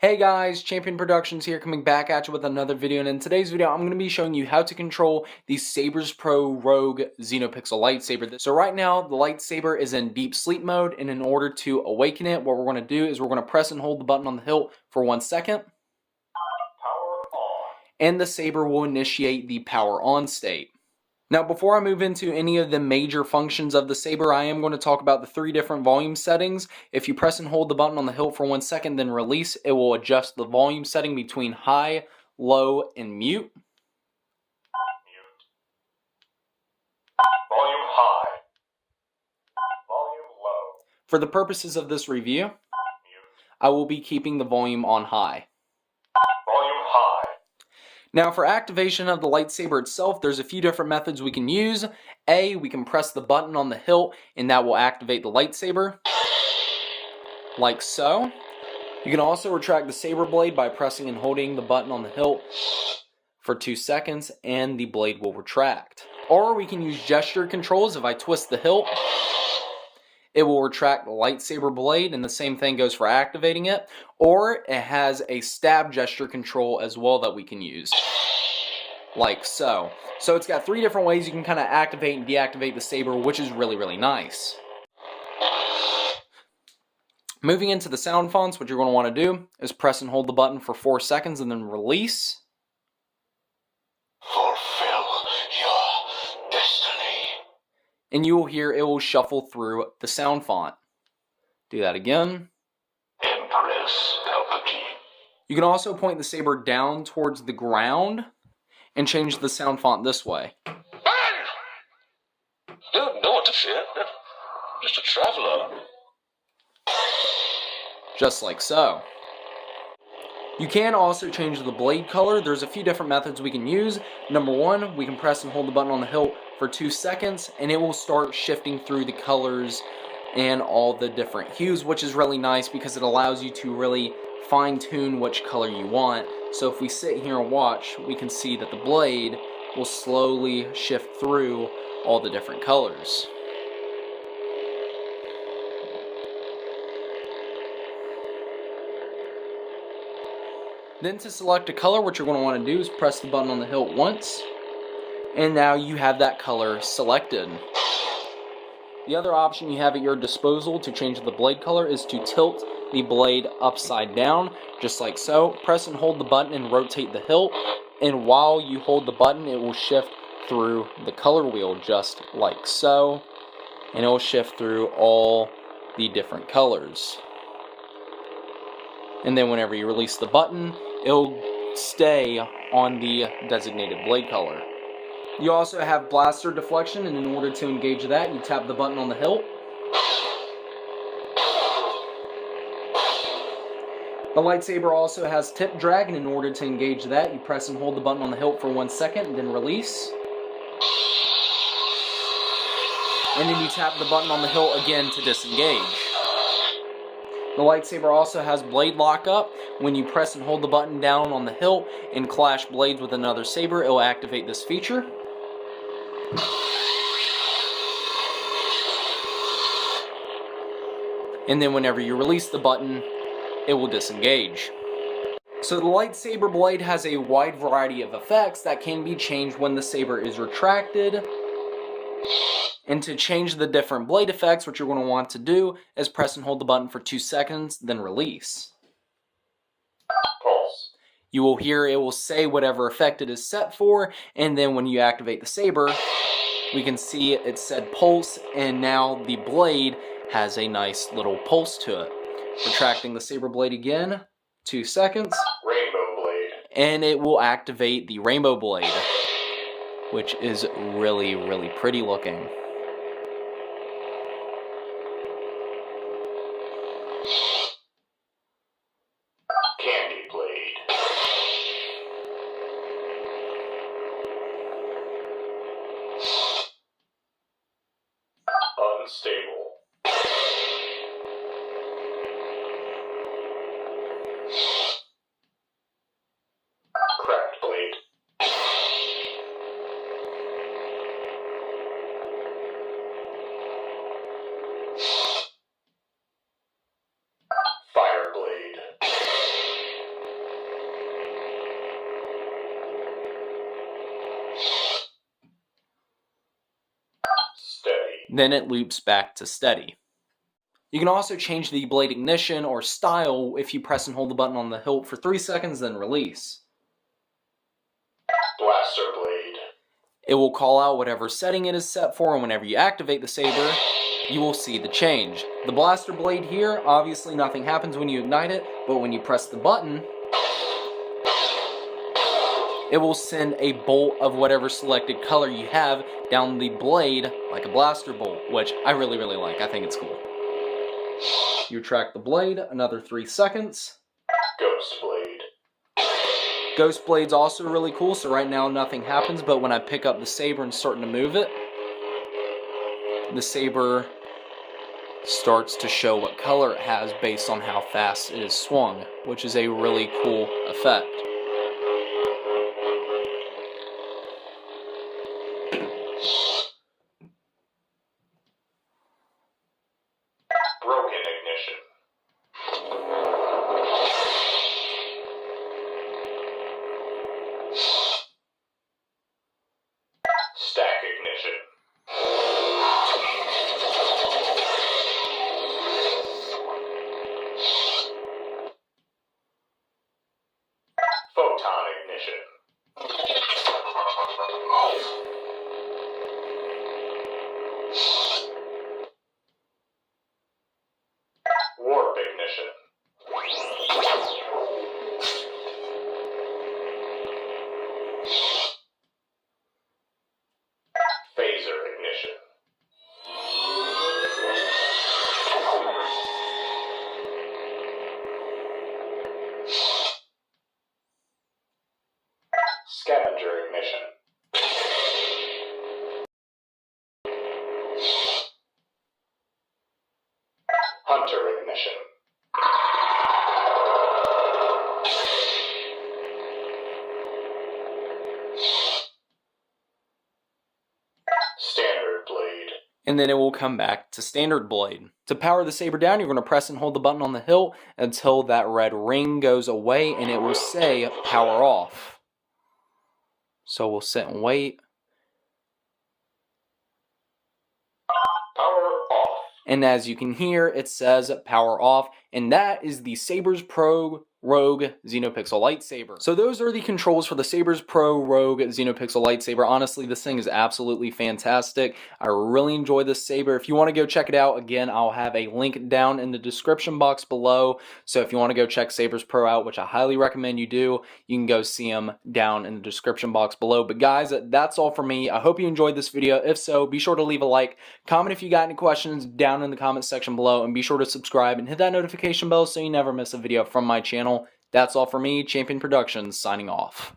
Hey guys, Champion Productions here, coming back at you with another video, and in today's video I'm going to be showing you how to control the SabersPro Rogue Xenopixel lightsaber. So right now the lightsaber is in deep sleep mode, and in order to awaken it, what we're going to do is we're going to press and hold the button on the hilt for 1 second. Power on. And the saber will initiate the power on state. Now, before I move into any of the major functions of the saber, I am going to talk about the 3 different volume settings. If you press and hold the button on the hilt for 1 second, then release, it will adjust the volume setting between high, low, and mute. Volume high. Volume low. For the purposes of this review, I will be keeping the volume on high. Volume high. Now, for activation of the lightsaber itself, there's a few different methods we can use. A, we can press the button on the hilt, and that will activate the lightsaber, like so. You can also retract the saber blade by pressing and holding the button on the hilt for 2 seconds, and the blade will retract. Or we can use gesture controls. If I twist the hilt, it will retract the lightsaber blade, and the same thing goes for activating it. Or it has a stab gesture control as well that we can use, like so. So it's got 3 different ways you can kind of activate and deactivate the saber, which is really, really nice. Moving into the sound fonts, what you're going to want to do is press and hold the button for 4 seconds and then release. Fulfill your destiny. And you will hear it will shuffle through the sound font. Do that again. Empress Palpatine. You can also point the saber down towards the ground and change the sound font this way. Bang! Don't know what to fear. Just a traveler. Just like so. You can also change the blade color. There's a few different methods we can use. Number 1, we can press and hold the button on the hilt for 2 seconds, and it will start shifting through the colors and all the different hues, which is really nice because it allows you to really fine-tune which color you want. So if we sit here and watch, we can see that the blade will slowly shift through all the different colors. Then to select a color, what you're going to want to do is press the button on the hilt once, and now you have that color selected. The other option you have at your disposal to change the blade color is to tilt the blade upside down, just like so. Press and hold the button and rotate the hilt, and while you hold the button, it will shift through the color wheel, just like so, and it will shift through all the different colors. And then whenever you release the button, it'll stay on the designated blade color. You also have blaster deflection, and in order to engage that, you tap the button on the hilt. The lightsaber also has tip drag, and in order to engage that, you press and hold the button on the hilt for 1 second, and then release. And then you tap the button on the hilt again to disengage. The lightsaber also has blade lockup. When you press and hold the button down on the hilt and clash blades with another saber, it will activate this feature. And then whenever you release the button, it will disengage. So the lightsaber blade has a wide variety of effects that can be changed when the saber is retracted. And to change the different blade effects, what you're going to want to do is press and hold the button for 2 seconds, then release. Pulse. You will hear it will say whatever effect it is set for, and then when you activate the saber, we can see it said pulse, and now the blade has a nice little pulse to it. Retracting the saber blade again, 2 seconds. Rainbow blade. And it will activate the rainbow blade, which is really, really pretty looking. Candy blade. Unstable. Cracked blade. Fire blade. then it loops back to steady. You can also change the blade ignition or style if you press and hold the button on the hilt for 3 seconds, then release. Blaster blade. It will call out whatever setting it is set for, and whenever you activate the saber, you will see the change. The blaster blade here, obviously nothing happens when you ignite it, but when you press the button, it will send a bolt of whatever selected color you have down the blade like a blaster bolt, which I really like. I think it's cool. You retract the blade, another 3 seconds. Ghost blade. Ghost blade's also really cool, so right now nothing happens, but when I pick up the saber and starting to move it, the saber starts to show what color it has based on how fast it is swung, which is a really cool effect. Broken ignition. Stack ignition. Photon ignition. Warp ignition. Phaser ignition. Scavenger ignition. Hunter ignition. Standard blade. And then it will come back to standard blade. To power the saber down, you're going to press and hold the button on the hilt until that red ring goes away, and it will say power off. So we'll sit and wait. Power off. And as you can hear, it says power off, and that is the SabersPro Rogue Xenopixel lightsaber. So those are the controls for the SabersPro Rogue Xenopixel lightsaber. Honestly, this thing is absolutely fantastic. I really enjoy this saber. If you want to go check it out, again, I'll have a link down in the description box below. So if you want to go check SabersPro out, which I highly recommend you do, you can go see them down in the description box below. But guys, that's all for me. I hope you enjoyed this video. If so, be sure to leave a like, comment if you got any questions down in the comment section below, and be sure to subscribe and hit that notification bell so you never miss a video from my channel. That's all for me, Champion Productions, signing off.